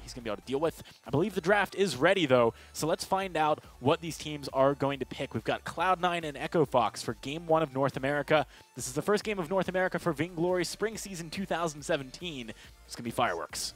he's going to be able to deal with. I believe the draft is ready, though, so let's find out what these teams are going to pick. We've got Cloud9 and Echo Fox for Game 1 of North America. This is the first game of North America for Vainglory Spring Season 2017. It's going to be fireworks.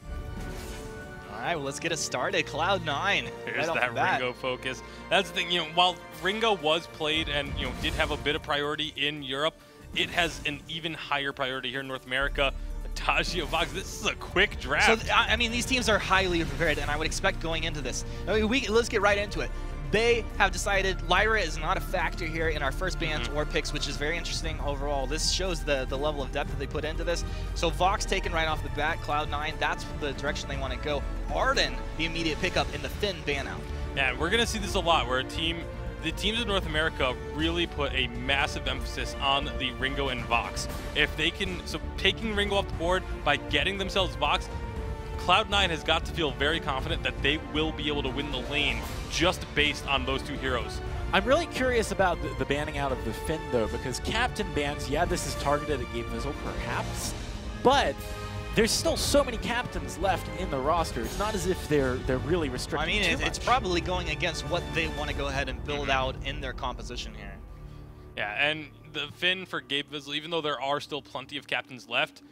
All right, well, let's get it started. Cloud9. There's that Ringo focus. That's the thing, while Ringo was played and, did have a bit of priority in Europe, it has an even higher priority here in North America. Tajio Vox, this is a quick draft. So, I mean, these teams are highly prepared, and I would expect going into this. I mean, let's get right into it. They have decided Lyra is not a factor here in our first bans or picks, which is very interesting overall. This shows the level of depth that they put into this. So Vox taken right off the bat, Cloud9, that's the direction they want to go. Arden, the immediate pickup in the Finn ban out. Yeah, we're going to see this a lot, where the teams in North America really put a massive emphasis on the Ringo and Vox. If they can, so taking Ringo off the board by getting themselves Vox, Cloud9 has got to feel very confident that they will be able to win the lane just based on those two heroes. I'm really curious about the banning out of the Finn, though, because captain bans, yeah, this is targeted at Game Vizzle, perhaps, but there's still so many captains left in the roster. It's not as if they're really restricted. I mean, it's probably going against what they want to go ahead and build out in their composition here. Yeah, and the Finn for Gabe Vizzle, even though there are still plenty of captains left,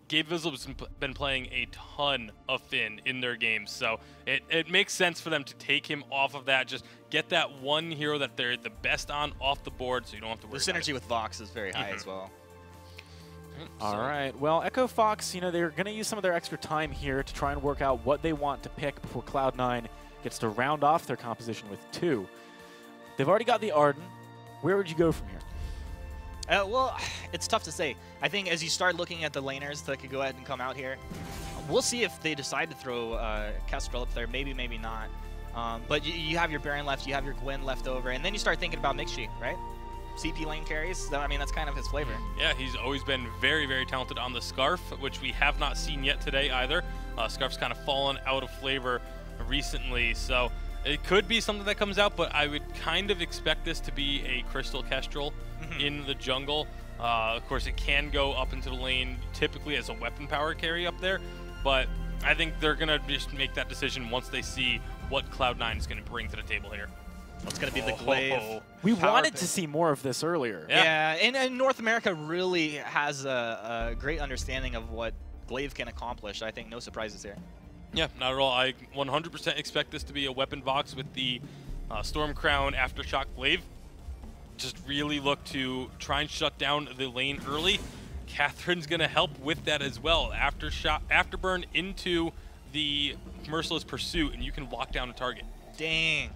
Gabe Vizzle has been playing a ton of Finn in their games, so it makes sense for them to take him off of that, just get that one hero that they're the best on off the board so you don't have to worry about it. The synergy with Vox is very high as well. All right. Well, Echo Fox, they're going to use some of their extra time here to try and work out what they want to pick before Cloud9 gets to round off their composition with 2. They've already got the Arden. Where would you go from here? Well, it's tough to say. I think as you start looking at the laners that could go ahead and come out here, we'll see if they decide to throw Kestrel up there. Maybe, maybe not. But you have your Baron left, you have your Gwen left over, and then you start thinking about Mixi, right? CP lane carries, so, I mean, that's kind of his flavor. Yeah, he's always been very, very talented on the Scarf, which we have not seen yet today either. Scarf's kind of fallen out of flavor recently, so it could be something that comes out, but I would kind of expect this to be a Crystal Kestrel in the jungle. Of course, it can go up into the lane typically as a weapon power carry up there, but I think they're going to just make that decision once they see what Cloud9 is going to bring to the table here. It's going to be the Glaive. We wanted to see more of this earlier. Yeah, and North America really has a great understanding of what Glaive can accomplish. I think no surprises here. Yeah, not at all. I 100% expect this to be a weapon box with the Storm Crown Aftershock Glaive. Just really look to try and shut down the lane early. Catherine's going to help with that as well. Afterburn into the Merciless Pursuit, and you can lock down a target. Dang.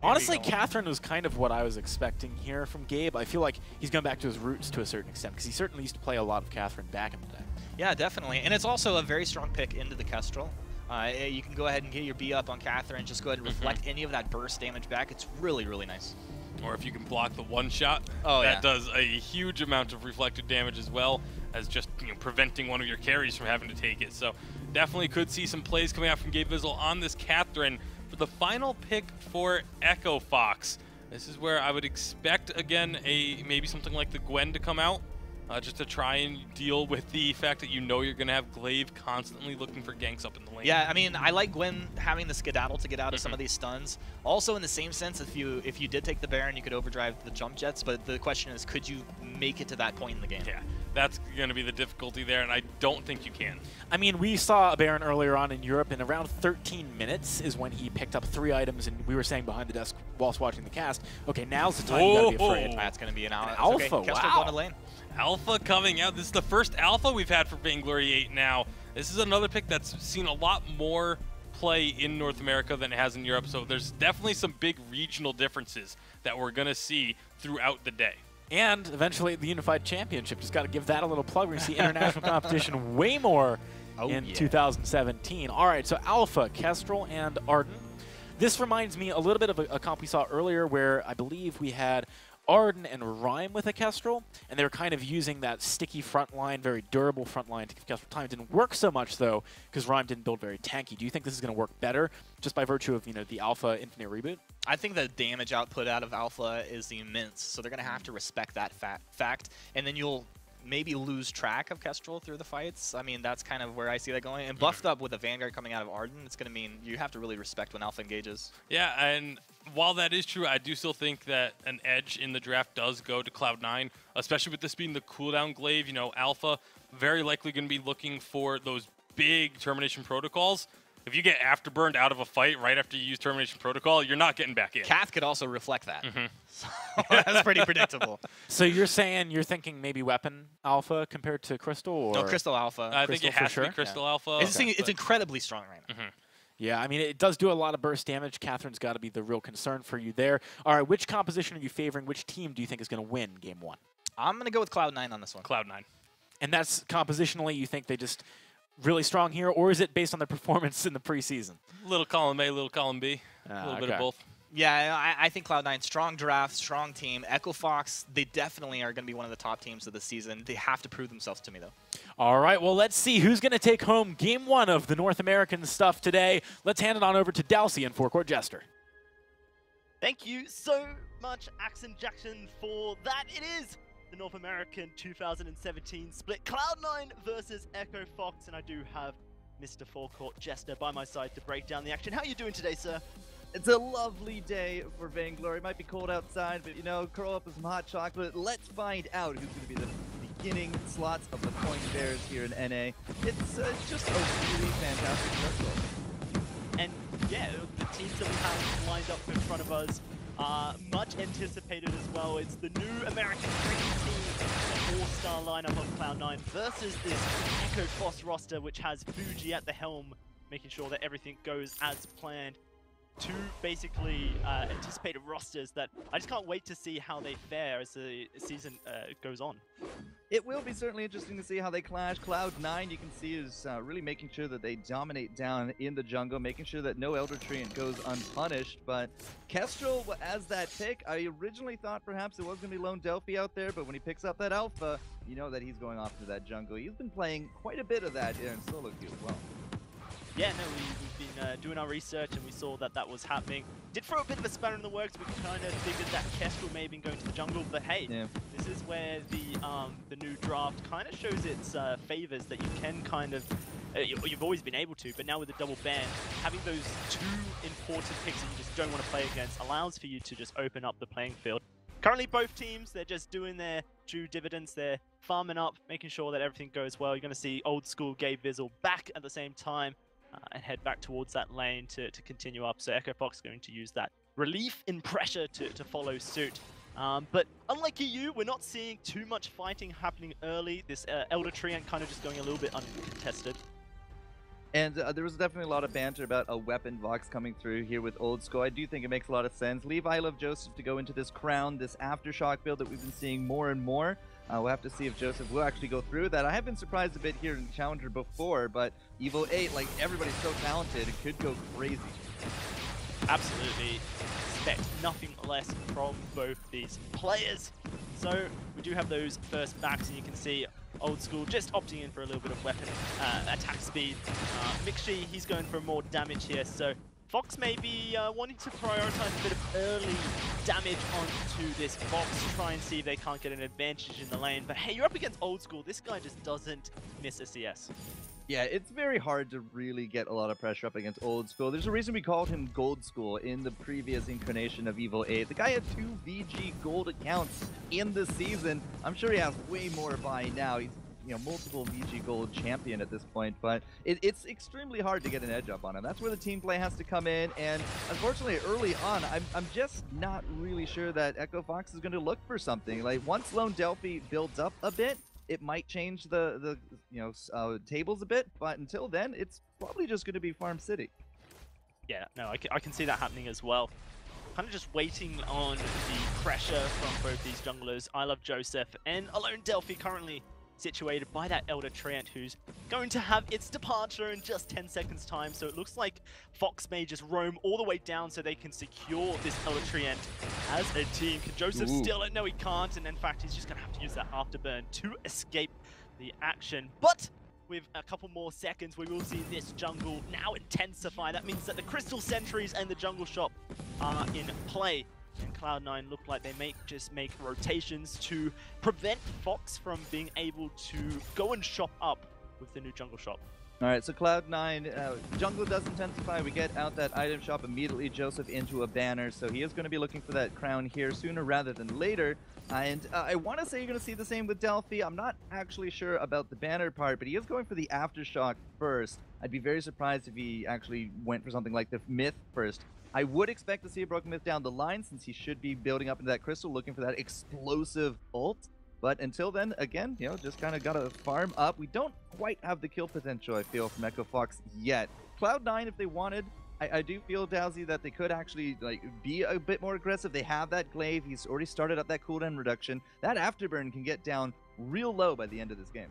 Honestly, Catherine was kind of what I was expecting here from Gabe. I feel like he's going back to his roots to a certain extent, because he certainly used to play a lot of Catherine back in the day. Yeah, definitely. And it's also a very strong pick into the Kestrel. You can go ahead and get your B up on Catherine, just go ahead and reflect any of that burst damage back. It's really, really nice. Or if you can block the one shot, that that does a huge amount of reflected damage as well as just preventing one of your carries from having to take it. So definitely could see some plays coming out from Gabe Vizzle on this Catherine. For the final pick for Echo Fox, this is where I would expect, again, maybe something like the Gwen to come out, just to try and deal with the fact that you're going to have Glaive constantly looking for ganks up in the lane. Yeah, I mean, I like Gwen having the skedaddle to get out of some of these stuns. Also, in the same sense, if you did take the Baron, you could overdrive the jump jets, but the question is, could you make it to that point in the game? Yeah, that's going to be the difficulty there, and I don't think you can. I mean, we saw a Baron earlier on in Europe, and around 13 minutes is when he picked up 3 items, and we were saying behind the desk whilst watching the cast, okay, now's the time you gotta be afraid. That's going to be an alpha. Okay, wow. Going to lane. Alpha coming out. This is the first alpha we've had for Vainglory 8 now. This is another pick that's seen a lot more play in North America than it has in Europe, so there's definitely some big regional differences that we're going to see throughout the day. And eventually the Unified Championship. Just got to give that a little plug. We're going to see international competition way more in 2017. All right, so Alpha, Kestrel, and Arden. This reminds me a little bit of a comp we saw earlier where I believe we had Arden and Rhyme with a Kestrel, and they were kind of using that sticky front line, very durable front line to give Kestrel time. It didn't work so much, though, because Rhyme didn't build very tanky. Do you think this is going to work better just by virtue of, the Alpha Infinite Reboot? I think the damage output out of Alpha is immense, so they're going to have to respect that fact, and then you'll maybe lose track of Kestrel through the fights. I mean, that's kind of where I see that going. And buffed up with a Vanguard coming out of Arden, it's going to mean you have to really respect when Alpha engages. Yeah, and while that is true, I do still think that an edge in the draft does go to Cloud9, especially with this being the cooldown glaive. You know, Alpha very likely going to be looking for those big termination protocols. If you get afterburned out of a fight right after you use termination protocol, you're not getting back in. Cath could also reflect that. So that's pretty predictable. So you're saying you're thinking maybe Weapon Alpha compared to Crystal? Or? No, Crystal Alpha. I think it has to be Crystal Alpha. It's incredibly strong right now. Yeah, I mean, it does do a lot of burst damage. Catherine's got to be the real concern for you there. All right, which composition are you favoring? Which team do you think is going to win Game 1? I'm going to go with Cloud9 on this one. Cloud9. And that's compositionally, you think they just really strong here, or is it based on their performance in the preseason? Little column A, little column B. A little bit of both. Yeah, I think Cloud9, strong draft, strong team. Echo Fox, they definitely are going to be one of the top teams of the season. They have to prove themselves to me, though. All right, well, let's see who's going to take home Game 1 of the North American stuff today. Let's hand it on over to Dalsey and Forecourt Jester. Thank you so much, Axon Jackson, for that. It is the North American 2017 split. Cloud9 versus Echo Fox, and I do have Mr. Forecourt Jester by my side to break down the action. How are you doing today, sir? It's a lovely day for Vainglory. It might be cold outside, but, you know, curl up with some hot chocolate. Let's find out who's going to be the beginning slots of the Point Bears here in NA. It's just a really fantastic circle. And, yeah, the teams that we have lined up in front of us are much anticipated as well. It's the new American cricket team, the four-star lineup of Cloud9 versus this Echo Fox roster, which has Fuji at the helm, making sure that everything goes as planned. Two basically anticipated rosters that I just can't wait to see how they fare as the season goes on. It will be certainly interesting to see how they clash. Cloud9, you can see, is really making sure that they dominate down in the jungle, making sure that no Elder Treant goes unpunished. But Kestrel, as that pick, I originally thought perhaps it was going to be Lone Delphi out there, but when he picks up that Alpha, you know that he's going off to that jungle. He's been playing quite a bit of that in solo queue as well. Yeah, no, we've been doing our research and we saw that that was happening. Did throw a bit of a spanner in the works. We kind of figured that Kestrel may have been going to the jungle, but hey, this is where the new draft kind of shows its favors that you can kind of, you've always been able to, but now with the double ban, having those two important picks that you just don't want to play against allows for you to just open up the playing field. Currently, both teams, they're just doing their due dividends. They're farming up, making sure that everything goes well. You're going to see old school Gabe Vizzle back at the same time. And head back towards that lane to continue up. So Echo Fox is going to use that relief in pressure to follow suit. But unlike EU, we're not seeing too much fighting happening early. This Elder Treant kind of just going a little bit uncontested. And there was definitely a lot of banter about a weapon Vox coming through here with Old School. I do think it makes a lot of sense. Leave I Love Joseph to go into this Crown, this Aftershock build that we've been seeing more and more. We'll have to see if Joseph will actually go through that. I have been surprised a bit here in Challenger before, but Evo 8, like, everybody's so talented, it could go crazy. Absolutely. Expect nothing less from both these players. So we do have those first backs, and you can see Old School just opting in for a little bit of weapon attack speed. Mixi, he's going for more damage here, so Fox may be wanting to prioritize a bit of early damage onto this box, try and see if they can't get an advantage in the lane. But hey, you're up against Old School. This guy just doesn't miss a CS. Yeah, it's very hard to really get a lot of pressure up against Old School. There's a reason we called him Gold School in the previous incarnation of Evo 8. The guy had 2 VG gold accounts in the season. I'm sure he has way more by now. He's, you know, multiple VG gold champion at this point, but it's extremely hard to get an edge up on him. That's where the team play has to come in, and unfortunately early on, I'm just not really sure that Echo Fox is going to look for something. Like, once Lone Delphi builds up a bit, it might change the tables a bit, but until then, it's probably just going to be Farm City. Yeah, no, I can see that happening as well. Kind of just waiting on the pressure from both these junglers. I Love Joseph and Alone Delphi currently situated by that Elder Treant, who's going to have its departure in just 10 seconds time. So it looks like Fox may just roam all the way down so they can secure this Elder Treant as a team. Can Joseph steal it? No, he can't. And in fact, he's just going to have to use that afterburn to escape the action. But with a couple more seconds, we will see this jungle now intensify. That means that the Crystal Sentries and the Jungle Shop are in play. And Cloud9 look like they may just make rotations to prevent Fox from being able to go and shop up with the new jungle shop. All right, so Cloud9, jungle does intensify. We get out that item shop immediately, Joseph into a banner. So he is going to be looking for that crown here sooner rather than later. And I want to say you're going to see the same with Delphi. I'm not actually sure about the banner part, but he is going for the Aftershock first. I'd be very surprised if he actually went for something like the Myth first. I would expect to see a Broken Myth down the line, since he should be building up into that Crystal, looking for that explosive ult. But until then, again, you know, just kind of got to farm up. We don't quite have the kill potential, I feel, from Echo Fox yet. Cloud9, if they wanted, I do feel, Dowsy, that they could actually like be a bit more aggressive. They have that glaive. He's already started up that cooldown reduction. That afterburn can get down real low by the end of this game.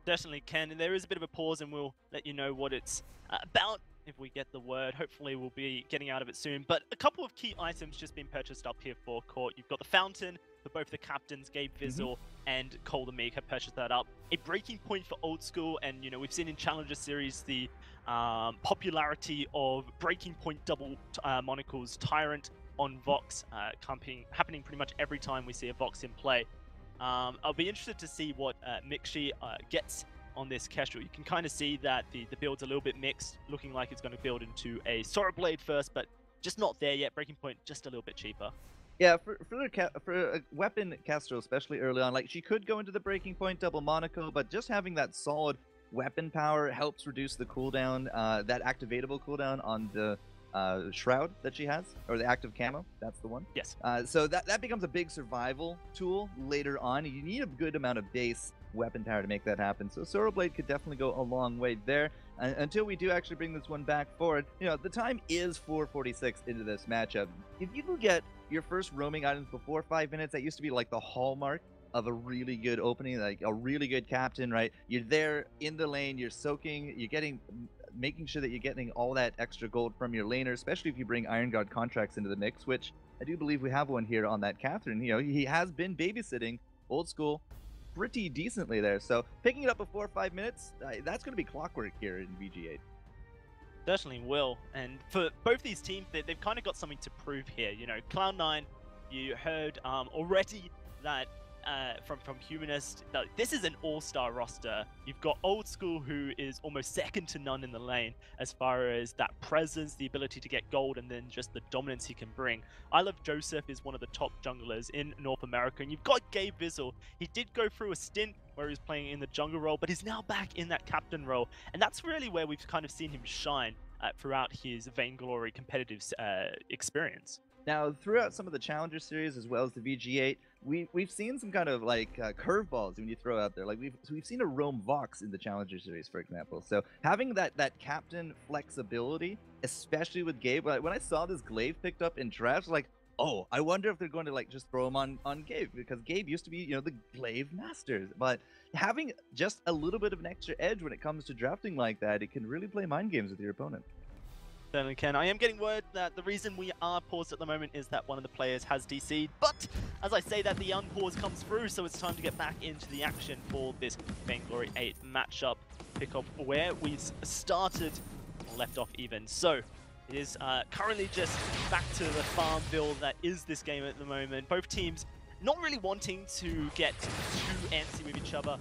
Definitely can. And there is a bit of a pause, and we'll let you know what it's about if we get the word. Hopefully we'll be getting out of it soon. But a couple of key items just been purchased up here for Court. You've got the Fountain for both the captains, Gabe Vizzle and Cole the Meek have purchased that up. A breaking point for Old School, and you know, we've seen in Challenger Series the popularity of breaking point double monocles Tyrant on Vox happening pretty much every time we see a Vox in play. I'll be interested to see what Mixi gets on this Kestrel. You can kind of see that the build's a little bit mixed, looking like it's going to build into a Sora Blade first, but just not there yet. Breaking point just a little bit cheaper. Yeah, for a weapon Kestrel, especially early on, like she could go into the breaking point double monocle, but just having that solid weapon power helps reduce the cooldown, that activatable cooldown on the shroud that she has, or the active camo. That's the one. Yes. So that becomes a big survival tool later on. You need a good amount of base weapon power to make that happen. So Sora Blade could definitely go a long way there. Until we do actually bring this one back forward, you know, the time is 4:46 into this matchup. If you can get your first roaming items before 5 minutes, that used to be like the hallmark of a really good opening, like a really good captain, right? You're there in the lane, you're soaking, you're making sure that you're getting all that extra gold from your laner, especially if you bring Iron Guard contracts into the mix, which I do believe we have one here on that Catherine. You know, he has been babysitting Old School pretty decently there. So picking it up before 5 minutes, that's going to be clockwork here in VG8. Certainly will. And for both these teams, they've kind of got something to prove here. You know, Cloud9, you heard already that from Humanist, this is an all-star roster. You've got Old School, who is almost second to none in the lane as far as that presence, the ability to get gold, and then just the dominance he can bring. I Love Joseph is one of the top junglers in North America, and you've got Gabe Vizzle. He did go through a stint where he was playing in the jungle role, but he's now back in that captain role, and that's really where we've kind of seen him shine throughout his Vainglory competitive experience. Now, throughout some of the Challenger Series as well as the VG8, we've seen some kind of like curveballs when you throw out there. Like we've seen a roam Vox in the Challenger Series, for example. So having that captain flexibility, especially with Gabe, when I saw this glaive picked up in drafts, like, oh, I wonder if they're going to like just throw him on Gabe, because Gabe used to be, you know, the glaive master. But having just a little bit of an extra edge when it comes to drafting like that, it can really play mind games with your opponent. Certainly can. I am getting word that the reason we are paused at the moment is that one of the players has DC'd, but as I say that, the unpause comes through, so it's time to get back into the action for this Vainglory 8 matchup. Pick up where we started, left off even. So it is currently just back to the farm build that is this game at the moment. Both teams not really wanting to get too antsy with each other.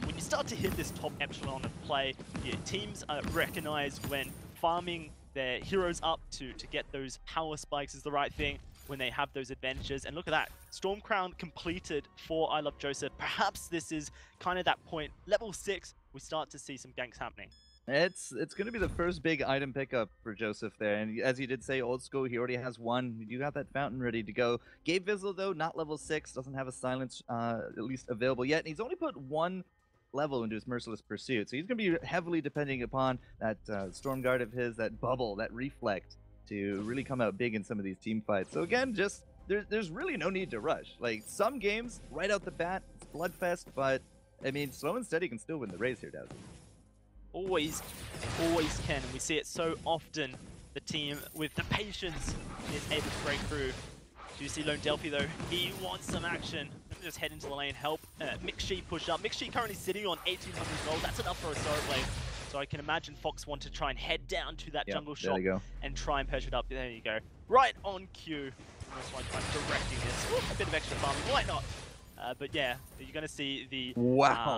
When you start to hit this top echelon of play, your teams recognize when farming their heroes up to get those power spikes is the right thing when they have those adventures. And look at that, Storm Crown completed for I Love Joseph. Perhaps this is kind of that point. Level 6, we start to see some ganks happening. It's going to be the first big item pickup for Joseph there. And as you did say, Old School, he already has one. You do have that fountain ready to go. Gabe Vizzle, though, not level 6, doesn't have a silence at least available yet. And he's only put one level into his Merciless Pursuit. So he's going to be heavily depending upon that Storm Guard of his, that bubble, that reflect, to really come out big in some of these team fights. So again, just there's really no need to rush. Like some games, right out the bat, it's Bloodfest, but I mean, slow and steady can still win the race here, Daz. Always can, and we see it so often. The team with the patience is able to break through. Do you see Lone Delphi though? He wants some action. Let me just head into the lane, help Mixi push up. Mixi currently sitting on 1800 gold. That's enough for a Sora Blade. So I can imagine Fox want to try and head down to that jungle shop and try and perch it up. There you go. Right on cue. most likely directing this. Ooh, a bit of extra farming, why not? But yeah, you're going to see the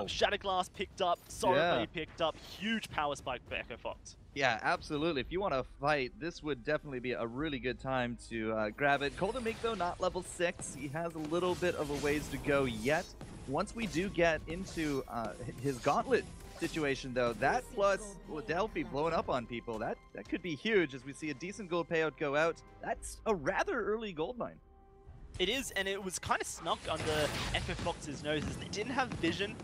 Shatter Glass picked up, Sorrow Blade picked up, huge power spike for Echo Fox. Yeah, absolutely. If you want to fight, this would definitely be a really good time to grab it. Coldemik, though, not level 6. He has a little bit of a ways to go yet. Once we do get into his gauntlet situation, though, that plus Delphi blowing up on people, that could be huge as we see a decent gold payout go out. That's a rather early gold mine. It is, and it was kind of snuck under Echo Fox's noses. They didn't have vision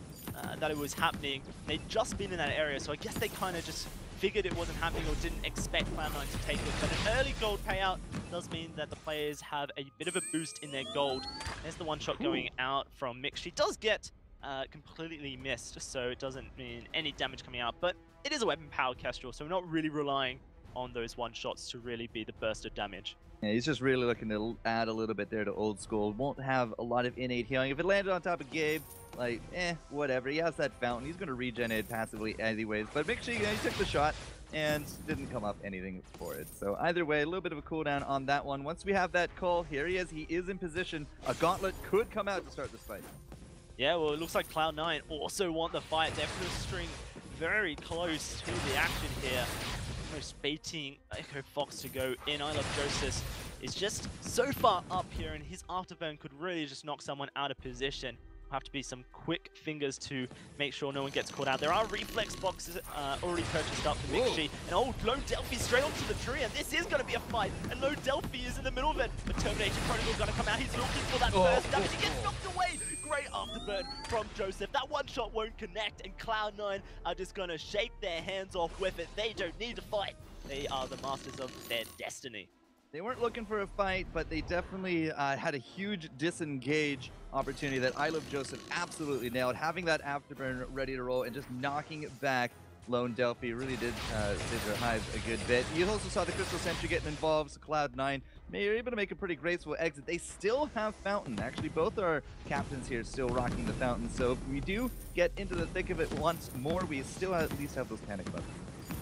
that it was happening. They'd just been in that area, so I guess they kind of just figured it wasn't happening or didn't expect Cloud9 to take it. But an early gold payout does mean that the players have a bit of a boost in their gold. There's the one shot going out from Mix. She does get completely missed, so it doesn't mean any damage coming out. But it is a weapon-powered Kestrel, so we're not really relying on those one shots to really be the burst of damage. Yeah, he's just really looking to add a little bit there to Old School. Won't have a lot of innate healing. If it landed on top of Gabe, like, whatever. He has that fountain. He's going to regenerate passively anyways. But make sure he took the shot and didn't come up anything for it. So either way, a little bit of a cooldown on that one. Once we have that call, here he is. He is in position. A gauntlet could come out to start this fight. Yeah, well, it looks like Cloud9 also want the fight. They're filtering very close to the action here. Almost baiting Echo Fox to go in. I Love Joseph is just so far up here, and his afterburn could really just knock someone out of position. Have to be some quick fingers to make sure no one gets caught out. There are reflex boxes already purchased up for Mixi. And Lone Delphi straight onto the tree, and this is going to be a fight. And Lone Delphi is in the middle of it. But Termination Protocol going to come out. He's looking for that first damage. He gets knocked away. Great afterburn from Joseph. That one shot won't connect, and Cloud9 are just going to shake their hands off with it. They don't need to fight. They are the masters of their destiny. They weren't looking for a fight, but they definitely had a huge disengage opportunity that I Love Joseph absolutely nailed. Having that afterburn ready to roll and just knocking it back, Lone Delphi really did save their hives a good bit. You also saw the Crystal Sentry getting involved, so Cloud9 may be able to make a pretty graceful exit. They still have Fountain. Actually, both our captains here still rocking the Fountain, so if we do get into the thick of it once more, we still at least have those panic buttons.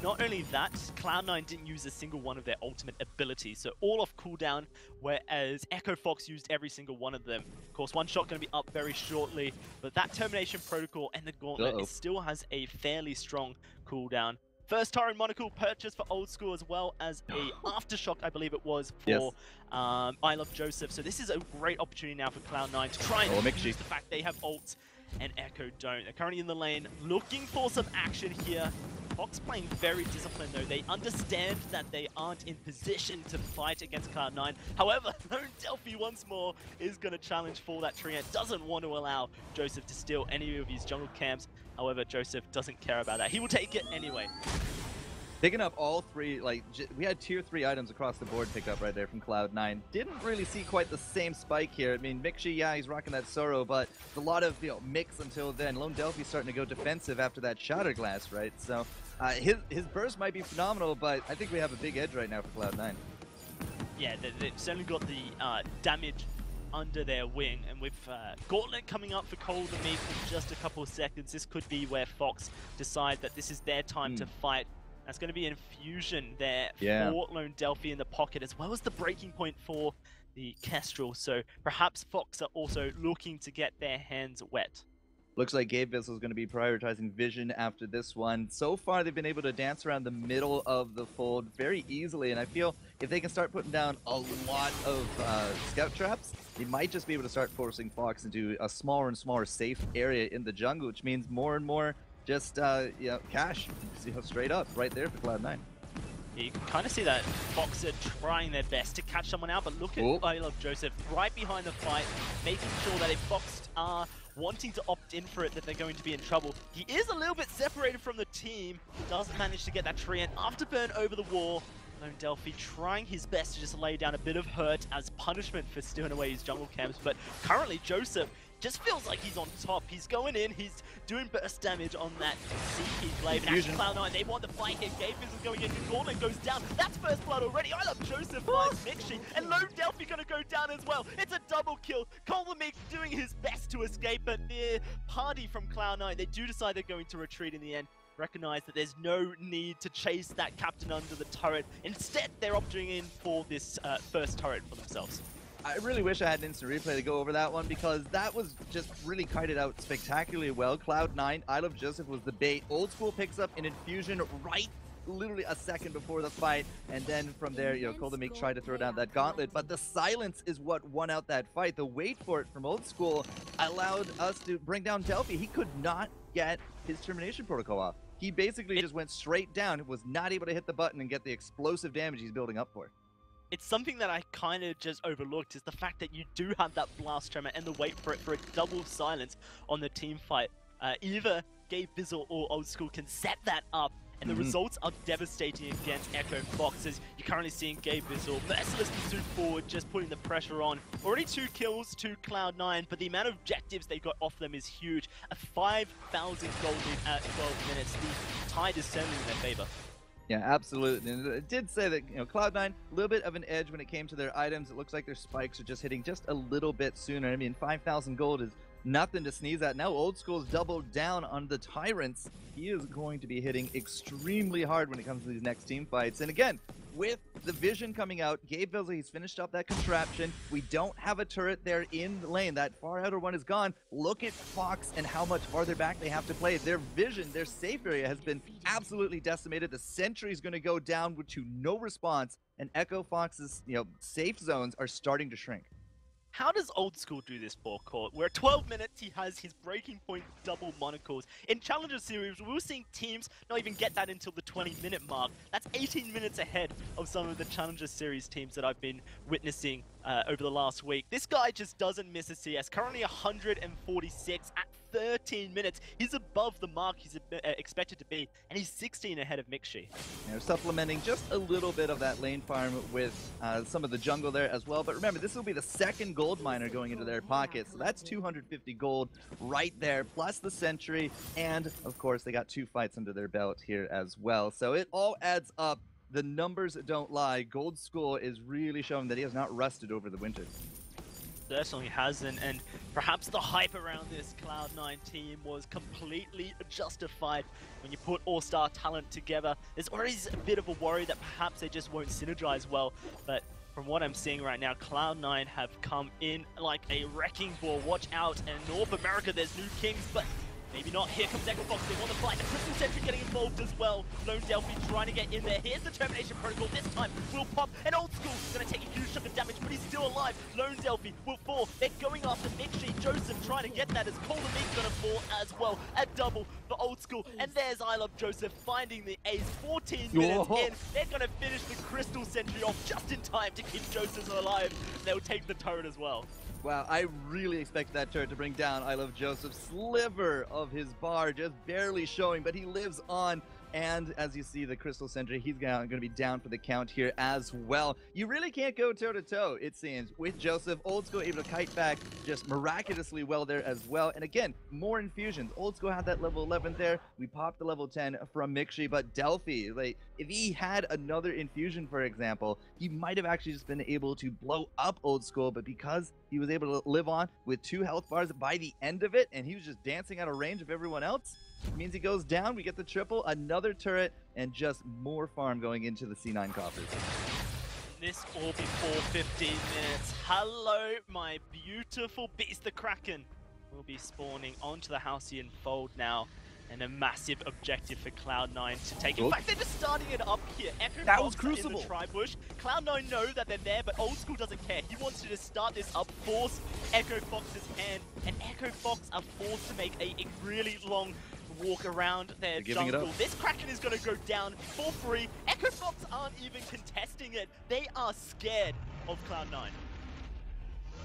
Not only that, Cloud9 didn't use a single one of their ultimate abilities, so all off cooldown, whereas Echo Fox used every single one of them. Of course, one shot going to be up very shortly, but that Termination Protocol and the Gauntlet still has a fairly strong cooldown. First Tauren Monocle purchased for Old School, as well as a Aftershock, I believe it was, for I Love Joseph. So this is a great opportunity now for Cloud9 to try and use the fact they have ults and Echo don't. They're currently in the lane, looking for some action here. Fox playing very disciplined though. They understand that they aren't in position to fight against Cloud9. However, Lone Delphi once more is going to challenge for that tree and doesn't want to allow Joseph to steal any of his jungle camps. However, Joseph doesn't care about that. He will take it anyway. Picking up all three, like, we had tier 3 items across the board picked up right there from Cloud9. Didn't really see quite the same spike here. I mean, Mixi, yeah, he's rocking that Sorrow, but a lot of, mix until then. Lone Delphi's starting to go defensive after that Shatter Glass, right? So his burst might be phenomenal, but I think we have a big edge right now for Cloud9. Yeah, they've certainly got the damage under their wing, and with Gauntlet coming up for Cold and Meek in just a couple of seconds, this could be where Fox decide that this is their time to fight. That's going to be an infusion there for Lone Delphi in the pocket, as well as the breaking point for the Kestrel. So perhaps Fox are also looking to get their hands wet. Looks like Gabe Vissel is going to be prioritizing vision after this one. So far, they've been able to dance around the middle of the fold very easily, and I feel if they can start putting down a lot of scout traps, they might just be able to start forcing Fox into a smaller and smaller safe area in the jungle, which means more and more just cash, straight up, right there for Cloud9. Yeah, you can kind of see that Fox are trying their best to catch someone out, but look at I Love Joseph right behind the fight, making sure that if Fox are wanting to opt in for it, that they're going to be in trouble. He is a little bit separated from the team, doesn't manage to get that tree, and afterburn over the wall. Lone Delphi trying his best to just lay down a bit of hurt as punishment for stealing away his jungle camps, but currently Joseph just feels like he's on top. He's going in, he's doing burst damage on that CP Glaive. And actually Cloud9, they want the fight here. Gabe is going in, Gauntlet goes down. That's first blood already. I Love Joseph finds Mixi, and Lone Delphi gonna go down as well. It's a double kill. Coldemik doing his best to escape, but the party from Cloud9, they do decide they're going to retreat in the end. Recognize that there's no need to chase that captain under the turret. Instead, they're opting in for this first turret for themselves. I really wish I had an instant replay to go over that one because that was just really kited out spectacularly well. Cloud9, I Love Joseph was the bait. Old School picks up an infusion right literally a second before the fight, and then from there, you know, Cloud9 tried to throw down that gauntlet, but the silence is what won out that fight. The wait for it from Old School allowed us to bring down Delphi. He could not get his termination protocol off. He basically just went straight down, was not able to hit the button and get the explosive damage he's building up for. It's something that I kind of just overlooked is the fact that you do have that blast tremor and the wait for it for a double silence on the team fight. Either Gabe Bizzle or Old School can set that up, and the results are devastating against Echo Fox, as you're currently seeing Gabe Bizzle mercilessly zoom forward, just putting the pressure on. Already 2 kills to Cloud9, but the amount of objectives they got off them is huge. A 5,000 gold lead at 12 minutes. The tide is turning in their favor. Yeah, absolutely. And it did say that, you know, Cloud9, a little bit of an edge when it came to their items. It looks like their spikes are just hitting just a little bit sooner. I mean, 5,000 gold is nothing to sneeze at. Now Old School's doubled down on the Tyrants. He is going to be hitting extremely hard when it comes to these next team fights. And again, with the vision coming out, Gabe Bizzle, he's finished up that contraption. We don't have a turret there in the lane. That far outer one is gone. Look at Fox and how much farther back they have to play. Their vision, their safe area has been absolutely decimated. The sentry is going to go down to no response, and Echo Fox's, you know, safe zones are starting to shrink. How does Old School do this forecourt? Where at 12 minutes he has his breaking point double monocles. In Challenger Series, we were seeing teams not even get that until the 20-minute mark. That's 18 minutes ahead of some of the Challenger Series teams that I've been witnessing over the last week. This guy just doesn't miss a CS. Currently 146 at 13 minutes. He's above the mark he's expected to be, and he's 16 ahead of Mixi. They're supplementing just a little bit of that lane farm with some of the jungle there as well. But remember, this will be the second gold miner going into their pocket, so that's 250 gold right there, plus the sentry, and of course they got 2 fights under their belt here as well. So it all adds up. The numbers don't lie. Gold School is really showing that he has not rusted over the winter. Certainly hasn't, and perhaps the hype around this Cloud9 team was completely justified when you put all-star talent together. There's always a bit of a worry that perhaps they just won't synergize well, but from what I'm seeing right now, Cloud9 have come in like a wrecking ball. Watch out, and in North America there's new kings, but maybe not. Here comes Echo Fox. They want to fight. The Crystal Sentry getting involved as well. Lone Delphi trying to get in there. Here's the Termination Protocol. This time will pop. And Old School going to take a huge chunk of damage, but he's still alive. Lone Delphi will fall. They're going after Mixi. Joseph trying to get that as Cloud9 going to fall as well. A double for Old School. And there's I Love Joseph finding the ace. 14 minutes in. They're going to finish the Crystal Sentry off just in time to keep Joseph alive. They'll take the turret as well. Wow, I really expected that turret to bring down I Love Joseph. Sliver of his bar, just barely showing, but he lives on. And as you see, the Crystal Sentry, he's going to be down for the count here as well. You really can't go toe-to-toe, it seems, with Joseph. Old School able to kite back just miraculously well there as well. And again, more infusions. Old School had that level 11 there. We popped the level 10 from Mixi, but Delphi, like, if he had another infusion, for example, he might have actually just been able to blow up Old School, but because he was able to live on with 2 health bars by the end of it, and he was just dancing out of range of everyone else, it means he goes down, we get the triple, another turret, and just more farm going into the C9 coffers. This all before 15 minutes. Hello, my beautiful beast, the Kraken. Will be spawning onto the Halcyon Fold now. And a massive objective for Cloud9 to take. In fact, they're just starting it up here. Echo that Fox was Crucible. In the tri-bush. Cloud9 know that they're there, but Old School doesn't care. He wants to just start this up, force Echo Fox's hand, and Echo Fox are forced to make a really long walk around their jungle. This Kraken is going to go down for free. Echo Fox aren't even contesting it. They are scared of Cloud9.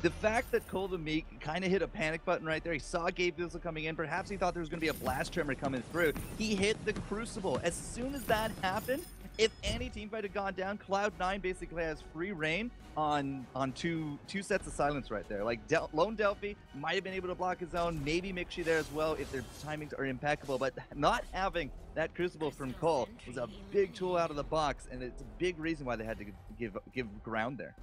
The fact that Cloud9 kind of hit a panic button right there, he saw Gabe Bizzle coming in, perhaps he thought there was going to be a blast tremor coming through. He hit the Crucible. As soon as that happened, if any teamfight had gone down, Cloud9 basically has free reign on two sets of silence right there. Like Lone Delphi might have been able to block his own, maybe Mixi there as well if their timings are impeccable, but not having that Crucible from Cole was a big tool out of the box, and it's a big reason why they had to give ground there.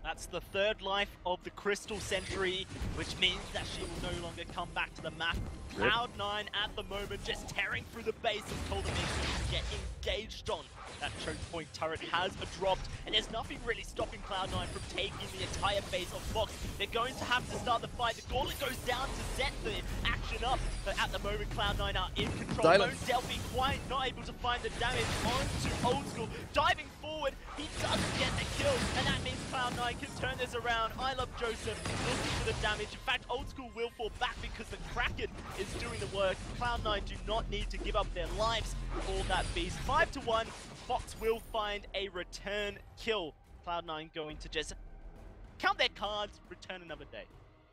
That's the 3rd life of the Crystal Sentry, which means that she will no longer come back to the map. Cloud9 at the moment just tearing through the base of Cloud9 to get engaged on. That choke point turret has dropped, and there's nothing really stopping Cloud9 from taking the entire base of Fox. They're going to have to start the fight. The gauntlet goes down to set the action up, but at the moment Cloud9 are in control. Lone Delphi quite not able to find the damage onto Old School. Diving forward, he doesn't get the kill, and that means Cloud9 can turn this around. I Love Joseph looking for the damage. In fact, Old School will fall back because the Kraken is doing the work. Cloud9 do not need to give up their lives for that beast. 5-1. Fox will find a return kill. Cloud9 going to just count their cards, return another day.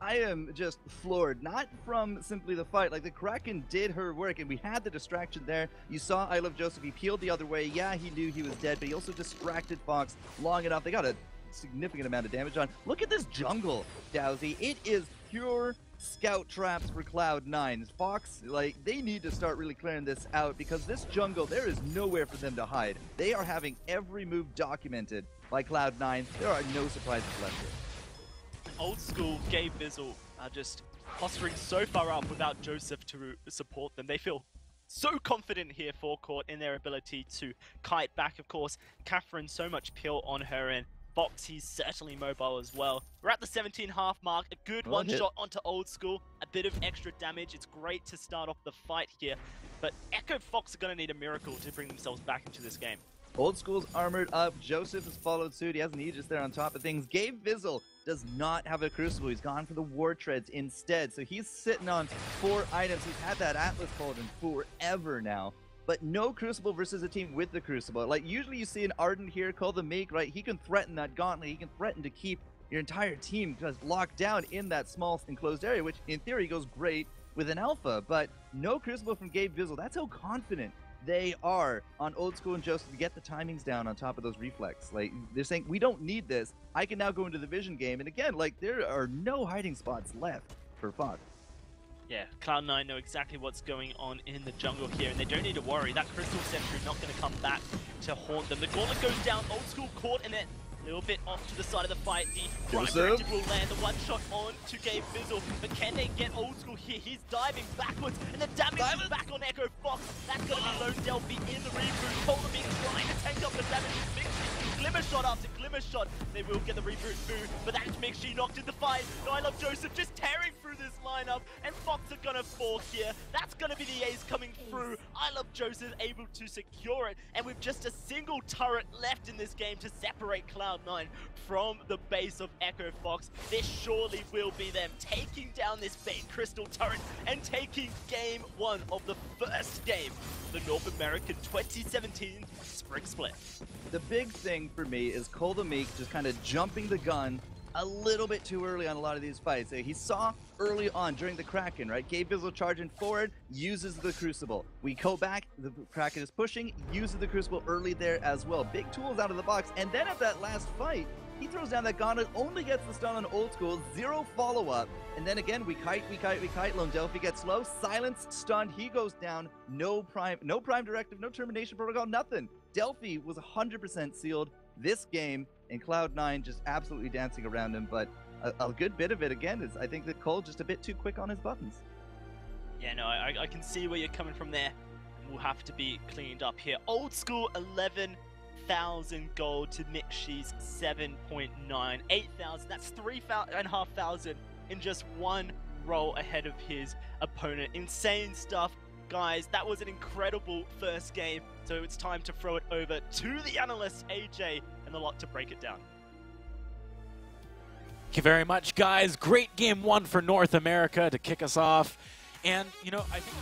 I am just floored, not from simply the fight. Like, the Kraken did her work, and we had the distraction there. You saw I Love Joseph, he peeled the other way. Yeah, he knew he was dead, but he also distracted Fox long enough. They got a significant amount of damage on. Look at this jungle, Dowsy. It is pure scout traps for Cloud9. Fox, like, they need to start really clearing this out, because this jungle, there is nowhere for them to hide. They are having every move documented by Cloud9. There are no surprises left here. Old School, Gabe Bizzle are just posturing so far up without Joseph to support them. They feel so confident here forecourt in their ability to kite back. Of course, Catherine, so much peel on her end. Fox, he's certainly mobile as well. We're at the 17.5 mark. A good one shot onto Old School. A bit of extra damage. It's great to start off the fight here. But Echo Fox are going to need a miracle to bring themselves back into this game. Old School's armored up. Joseph has followed suit. He has an Aegis there on top of things. Gabe Bizzle does not have a Crucible. He's gone for the War Treads instead. So he's sitting on 4 items. He's had that Atlas Pauldron forever now. But no Crucible versus a team with the Crucible. Like, usually you see an Ardent here, call the Meek, right? He can threaten that Gauntlet. He can threaten to keep your entire team just locked down in that small enclosed area, which in theory goes great with an Alpha. But no Crucible from Gabe Bizzle. That's how confident they are on Old School and Joseph to get the timings down on top of those reflex. Like, they're saying, we don't need this. I can now go into the vision game. And again, like, there are no hiding spots left for Fox. Yeah, Cloud9 know exactly what's going on in the jungle here, and they don't need to worry. That Crystal Sentry not going to come back to haunt them. The Gauntlet goes down, Old School caught in it. A little bit off to the side of the fight. The Prime Directive will land the one shot on to Gabe Bizzle, but can they get Old School here? He's diving backwards, and the damage is back on Echo Fox. That's going to be Lone Delphi in the reboot. Polarbeam trying to tank up the damage. Glimmer shot after Glimmer shot. They will get the reboot through, but that's Mixi knocked in the fight. I Love Joseph just tearing through this lineup, and Fox are going to fall here. That's going to be the ace coming through. I Love Joseph able to secure it, and with just a single turret left in this game to separate Cloud9 from the base of Echo Fox, this surely will be them taking down this Bane Crystal turret and taking game 1 of the first game, the North American 2017 Spring Split. The big thing for me is Cole the Meek just kind of jumping the gun a little bit too early on a lot of these fights. He saw early on during the Kraken, right? Gabe Bizzle charging forward, uses the Crucible. We go back, the Kraken is pushing, uses the Crucible early there as well. Big tools out of the box, and then at that last fight, he throws down that Gauntlet, only gets the stun on Old School, 0 follow-up. And then again, we kite. Lone Delphi gets low, silence, stunned, he goes down, no prime directive, no termination protocol, nothing. Delphi was 100% sealed this game, and Cloud9 just absolutely dancing around him, but a good bit of it, again, is I think that Cole just a bit too quick on his buttons. Yeah, no, I can see where you're coming from there. We'll have to be cleaned up here. Old School, 11,000 gold to Mixi's 7.9. 8,000, that's 3,500 in just one roll ahead of his opponent. Insane stuff. Guys, that was an incredible first game, so it's time to throw it over to the analyst, AJ, and the lot to break it down. Thank you very much, guys. Great game 1 for North America to kick us off. And, you know, I think